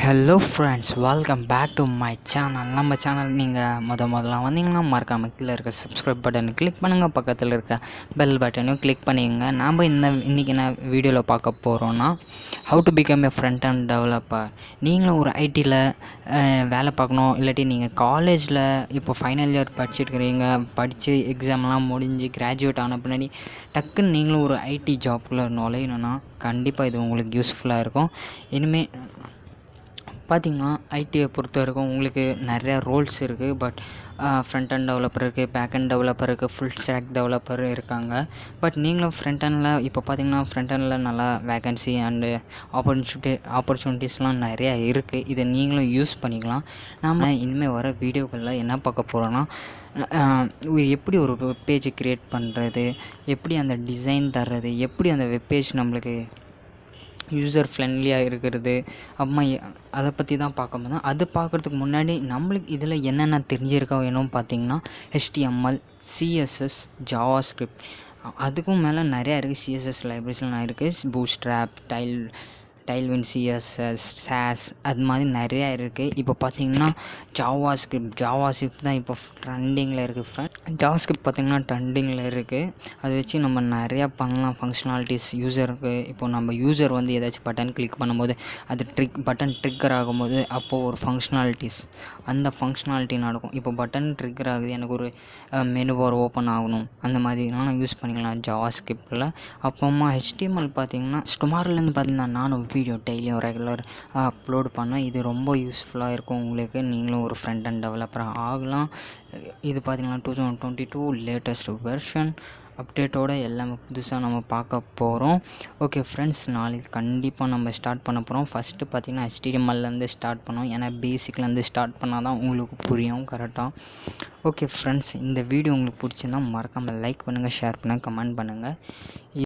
Hello friends, welcome back to my channel. நம்ம channel நீங்கள் முதல்ல வந்தீங்கன்னா மறக்காமல் கீழே இருக்க சப்ஸ்கிரைப் பட்டனை கிளிக் பண்ணுங்கள், பக்கத்தில் இருக்க பெல் பட்டனையும் கிளிக் பண்ணிக்கோங்க. நாம் இன்றைக்கி என்ன வீடியோவில் பார்க்க போகிறோன்னா, how to become a front and developer. நீங்களும் ஒரு ஐடியில் வேலை பார்க்கணும், இல்லாட்டி நீங்கள் காலேஜில் இப்போ ஃபைனல் இயர் படித்து எக்ஸாம்லாம் முடிஞ்சு கிராஜுவேட் ஆன பின்னாடி டக்குன்னு நீங்களும் ஒரு ஐடி ஜாப்குள்ளே நுழையணுன்னா கண்டிப்பாக இது உங்களுக்கு யூஸ்ஃபுல்லாக இருக்கும். இனிமேல் பார்த்திங்கன்னா ஐடியை பொறுத்த வரைக்கும் உங்களுக்கு நிறையா ரோல்ஸ் இருக்குது. பட் ஃப்ரண்ட் அண்ட் டெவலப்பர் இருக்குது, பேக் அண்ட் டெவலப்பர் இருக்குது, ஃபுல் ஸ்டாக் டெவலப்பர் இருக்காங்க. பட் நீங்களும் ஃப்ரண்ட் ஹேண்டில் இப்போ பார்த்திங்கன்னா ஃப்ரண்ட் ஹேண்டில் நல்லா வேகன்சி அண்டு ஆப்பர்ச்சுனிட்டிஸ்லாம் நிறையா இருக்குது. இதை நீங்களும் யூஸ் பண்ணிக்கலாம். நாம் இனிமேல் வர வீடியோக்களில் என்ன பார்க்க போகிறோன்னா, எப்படி ஒரு வெப்பேஜை க்ரியேட் பண்ணுறது, எப்படி அந்த டிசைன் தர்றது, எப்படி அந்த வெப்பேஜ் நம்மளுக்கு யூசர் ஃப்ரெண்ட்லியாக இருக்கிறது, அம்மா அதை பற்றி தான் பார்க்க போதும். அது பார்க்குறதுக்கு முன்னாடி நம்மளுக்கு இதில் என்னென்ன தெரிஞ்சிருக்க வேணும்னு பார்த்திங்கன்னா, HTML, CSS, JavaScript, அதுக்கும் மேலே நிறையா இருக்குது. CSS லைப்ரரிஸ்லாம் இருக்குது. பூட்ஸ்ட்ராப், டைல்வின், CSS, SAS, அது மாதிரி நிறையா இருக்குது. இப்போ பார்த்திங்கன்னா ஜாவாஸ்கிரிப்ட் தான் இப்போ ட்ரெண்டிங்கில் இருக்குது. ஜாவாஸ்கிரிப்ட் பார்த்திங்கன்னா ட்ரெண்டிங்கில் இருக்குது. அதை வச்சு நம்ம நிறையா பண்ணலாம் ஃபங்க்ஷனாலிட்டிஸ் யூசருக்கு. இப்போ நம்ம யூசர் வந்து ஏதாச்சும் பட்டன் கிளிக் பண்ணும்போது அது பட்டன் ட்ரிக்கர் ஆகும்போது அப்போது ஒரு அந்த ஃபங்க்ஷனாலிட்டி நடக்கும். இப்போ பட்டன் ட்ரிக்கர் ஆகுது, எனக்கு ஒரு மெனு பார் ஓப்பன் ஆகணும், அந்த மாதிரிலாம் நான் யூஸ் பண்ணிக்கலாம் ஜாவாஸ்கிரிப்டில். அப்புறமா HTML பார்த்திங்கன்னா டுமாரோலேருந்து பார்த்திங்கன்னா நானும் வீடியோ டெய்லியும் ரெகுலர் அப்லோட் பண்ணேன். இது ரொம்ப யூஸ்ஃபுல்லாக இருக்கும் உங்களுக்கு. நீங்களும் ஒரு ஃப்ரண்ட் அண்ட் டெவலப்பராக ஆகலாம். இது பார்த்திங்கன்னா 2022 லேட்டஸ்ட் வெர்ஷன் அப்டேட்டோடு எல்லாமே புதுசாக நம்ம பார்க்க போகிறோம். ஓகே ஃப்ரெண்ட்ஸ், நாளைக்கு கண்டிப்பாக நம்ம ஸ்டார்ட் பண்ண போகிறோம். ஃபஸ்ட்டு பார்த்திங்கன்னா HTMLலேருந்து ஸ்டார்ட் பண்ணோம். ஏன்னா பேசிக்லேருந்து ஸ்டார்ட் பண்ணால் தான் உங்களுக்கு புரியும் கரெக்டாக. ஓகே ஃப்ரெண்ட்ஸ், இந்த வீடியோ உங்களுக்கு பிடிச்சிருந்தால் மறக்காமல் லைக் பண்ணுங்கள், ஷேர் பண்ணுங்கள், கமெண்ட் பண்ணுங்கள்.